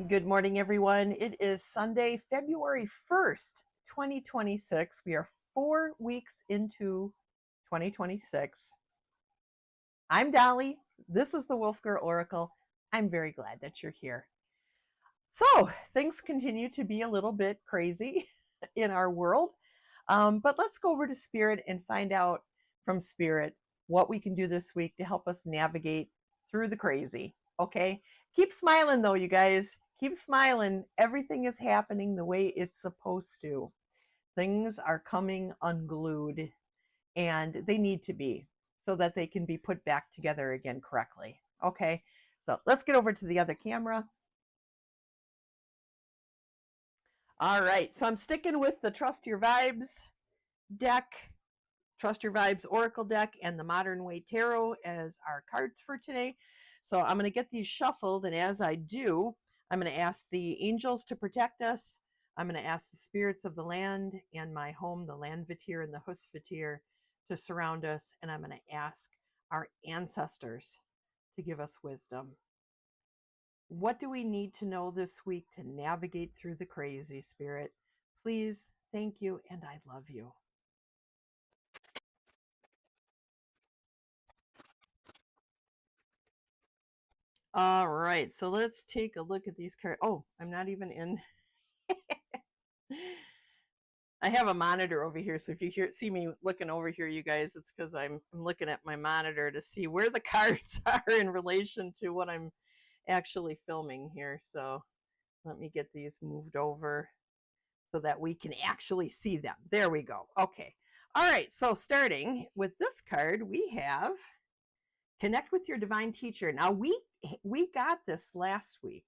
Good morning, everyone. It is Sunday, February 1st, 2026. We are 4 weeks into 2026. I'm Dolly. This is the Wolf Girl Oracle. I'm very glad that you're here. So, things continue to be a little bit crazy in our world, but let's go over to Spirit and find out from Spirit what we can do this week to help us navigate through the crazy. Okay? Keep smiling, though, you guys. Keep smiling. Everything is happening the way it's supposed to. Things are coming unglued, and they need to be so that they can be put back together again correctly. Okay? So let's get over to the other camera. All right, so I'm sticking with the Trust Your Vibes deck, Trust Your Vibes Oracle deck, and the Modern Way Tarot as our cards for today. So I'm going to get these shuffled, and as I do, I'm going to ask the angels to protect us. I'm going to ask the spirits of the land and my home, the Landvitir and the Husvitir, to surround us, and I'm going to ask our ancestors to give us wisdom. What do we need to know this week to navigate through the crazy, Spirit? Please, thank you, and I love you. All right, so let's take a look at these cards. Oh, I'm not even in. I have a monitor over here, so if you see me looking over here, you guys, it's because I'm looking at my monitor to see where the cards are in relation to what I'm actually filming here. So let me get these moved over so that we can actually see them. There we go. Okay. All right, so starting with this card, we have Connect with Your Divine Teacher. Now, we got this last week.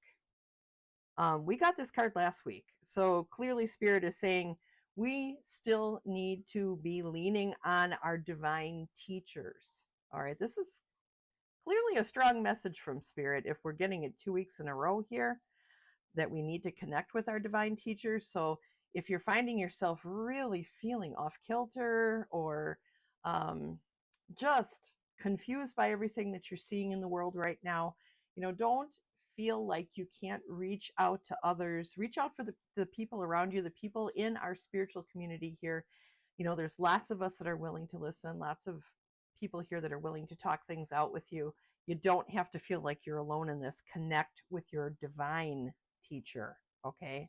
We got this card last week. So clearly Spirit is saying we still need to be leaning on our divine teachers. All right, this is clearly a strong message from Spirit if we're getting it 2 weeks in a row here, that we need to connect with our divine teachers. So if you're finding yourself really feeling off kilter or just confused by everything that you're seeing in the world right now, don't feel like you can't reach out to others. Reach out for the people around you, the people in our spiritual community here. There's lots of us that are willing to listen, lots of people here that are willing to talk things out with you. You don't have to feel like you're alone in this. Connect with your divine teacher, okay?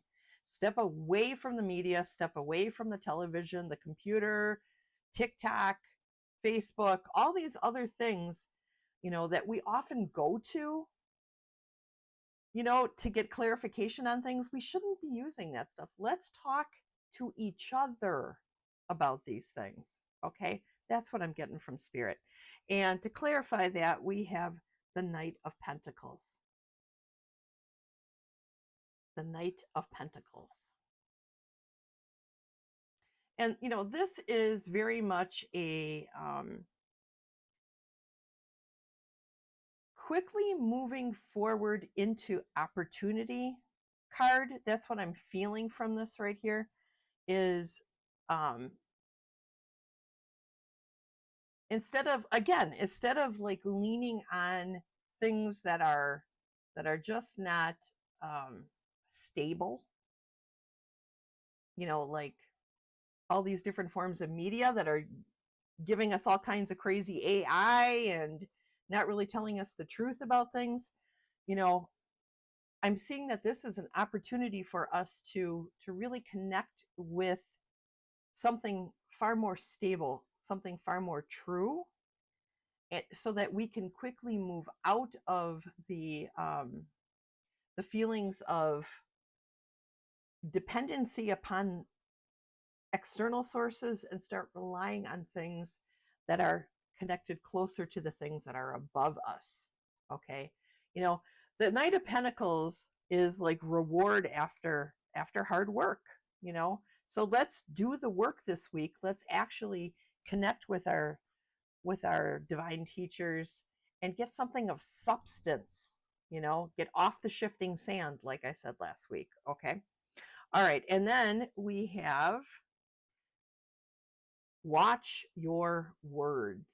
Step away from the media, step away from the television, the computer, TikTok, Facebook, all these other things, that we often go to, to get clarification on things. We shouldn't be using that stuff. Let's talk to each other about these things, okay? That's what I'm getting from Spirit. And to clarify that, we have the Knight of Pentacles. The Knight of Pentacles. And, this is very much a quickly moving forward into opportunity card. That's what I'm feeling from this right here is instead of like leaning on things that are just not stable, like all these different forms of media that are giving us all kinds of crazy AI and not really telling us the truth about things, I'm seeing that this is an opportunity for us to really connect with something far more stable, something far more true, so that we can quickly move out of the feelings of dependency upon external sources and start relying on things that are connected closer to the things that are above us. Okay, the Knight of Pentacles is like reward after hard work. So let's do the work this week. Let's actually connect with our divine teachers and get something of substance. Get off the shifting sand, like I said last week. Okay. All right, and then we have watch your words.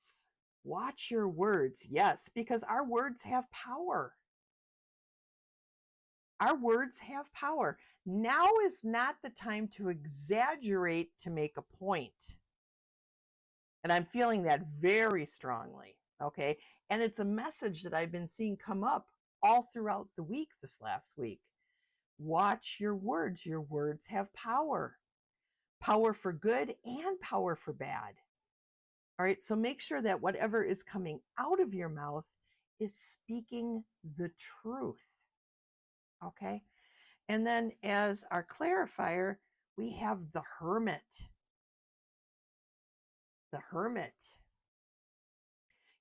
Watch your words. Yes, because our words have power. Our words have power. Now is not the time to exaggerate to make a point. And I'm feeling that very strongly. Okay. And it's a message that I've been seeing come up all throughout the week this last week. Watch your words. Your words have power. Power for good and power for bad. All right. So make sure that whatever is coming out of your mouth is speaking the truth. Okay. And then as our clarifier, we have the Hermit. The Hermit.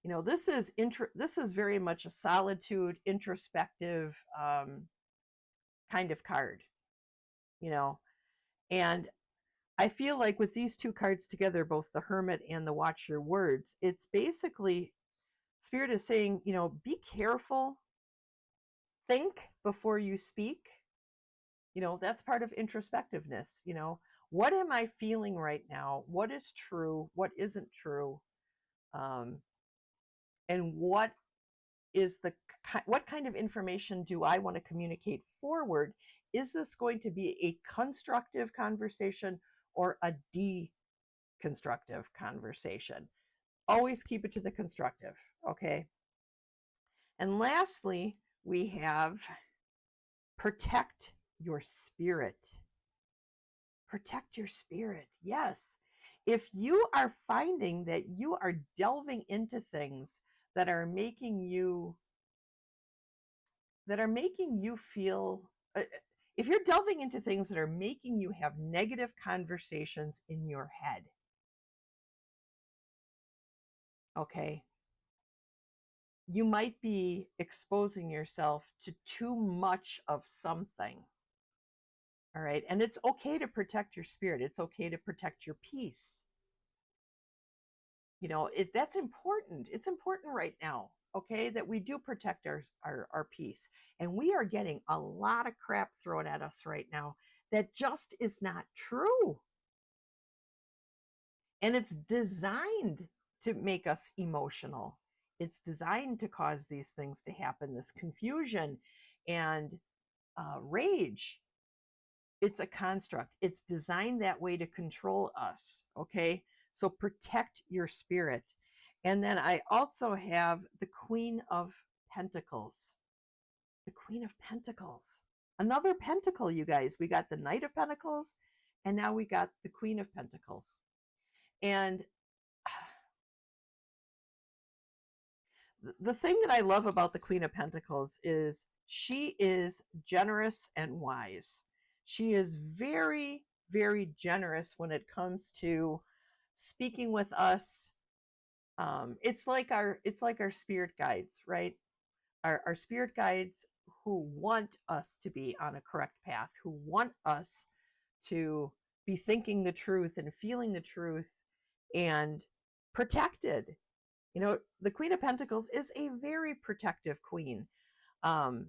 You know, this is very much a solitude, introspective kind of card. You know, and I feel like with these two cards together, both the Hermit and the Watch Your Words, it's basically Spirit is saying, you know, be careful, think before you speak. You know, that's part of introspectiveness. You know, what am I feeling right now? What is true? What isn't true? Um, and what is what kind of information do I want to communicate forward? Is this going to be a constructive conversation or a deconstructive conversation? Always keep it to the constructive, okay? And lastly, we have protect your spirit. Protect your spirit. Yes. If you are finding that you are delving into things that are making you feel if you're delving into things that are making you have negative conversations in your head, okay, you might be exposing yourself to too much of something. All right. And it's okay to protect your spirit. It's okay to protect your peace. You know, that's important. It's important right now, okay, that we do protect our peace. And we are getting a lot of crap thrown at us right now that just is not true. And it's designed to make us emotional. It's designed to cause these things to happen, this confusion and rage. It's a construct. It's designed that way to control us. Okay. So protect your spirit. And then I also have the Queen of Pentacles. The Queen of Pentacles. Another pentacle, you guys. We got the Knight of Pentacles, and now we got the Queen of Pentacles. And the thing that I love about the Queen of Pentacles is she is generous and wise. She is very, very generous when it comes to speaking with us. It's like our spirit guides, right? Our spirit guides who want us to be on a correct path, who want us to be thinking the truth and feeling the truth and protected. You know, the Queen of Pentacles is a very protective queen. Um,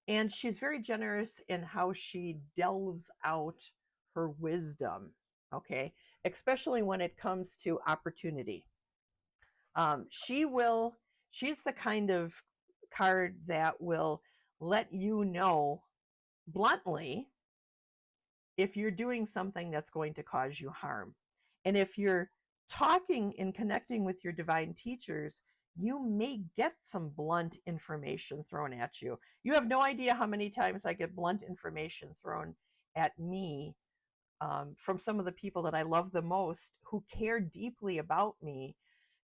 and she's very generous in how she delves out her wisdom, okay? Especially when it comes to opportunity. She's the kind of card that will let you know bluntly if you're doing something that's going to cause you harm. And if you're talking and connecting with your divine teachers, you may get some blunt information thrown at you. You have no idea how many times I get blunt information thrown at me from some of the people that I love the most who care deeply about me.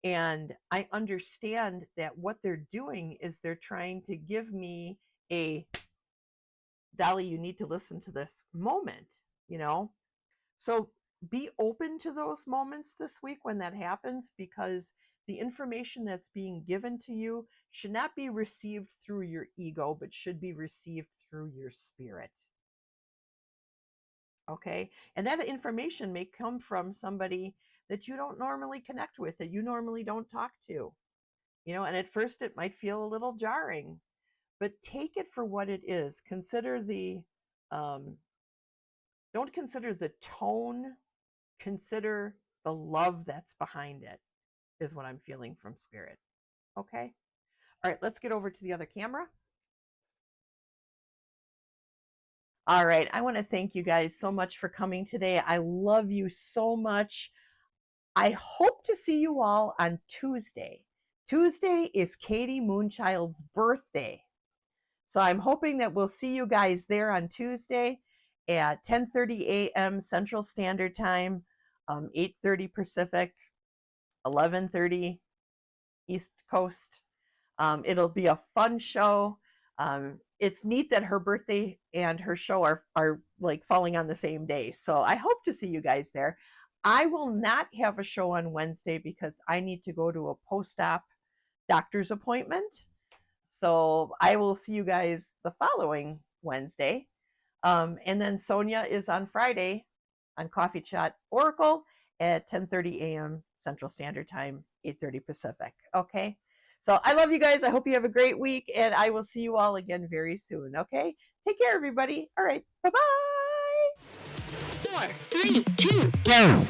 And I understand that what they're doing is they're trying to give me a Dali, you need to listen to this moment, you know? So be open to those moments this week when that happens, because the information that's being given to you should not be received through your ego, but should be received through your spirit. Okay? And that information may come from somebody that you don't normally connect with, that you normally don't talk to. You know, and at first it might feel a little jarring, but take it for what it is. Consider don't consider the tone, consider the love that's behind it, is what I'm feeling from spirit. Okay? All right, let's get over to the other camera. All right. I want to thank you guys so much for coming today. I love you so much. I hope to see you all on Tuesday. Tuesday is Katie Moonchild's birthday. So I'm hoping that we'll see you guys there on Tuesday at 10:30 a.m. Central Standard Time, 8:30 Pacific, 11:30 East Coast. It'll be a fun show. It's neat that her birthday and her show are like falling on the same day. So I hope to see you guys there. I will not have a show on Wednesday because I need to go to a post-op doctor's appointment. So I will see you guys the following Wednesday. And then Sonia is on Friday on Coffee Chat Oracle at 10:30 a.m. Central Standard Time, 8:30 Pacific. Okay. So I love you guys. I hope you have a great week, and I will see you all again very soon. Okay. Take care, everybody. All right. Bye bye. 4, 3, 2, go.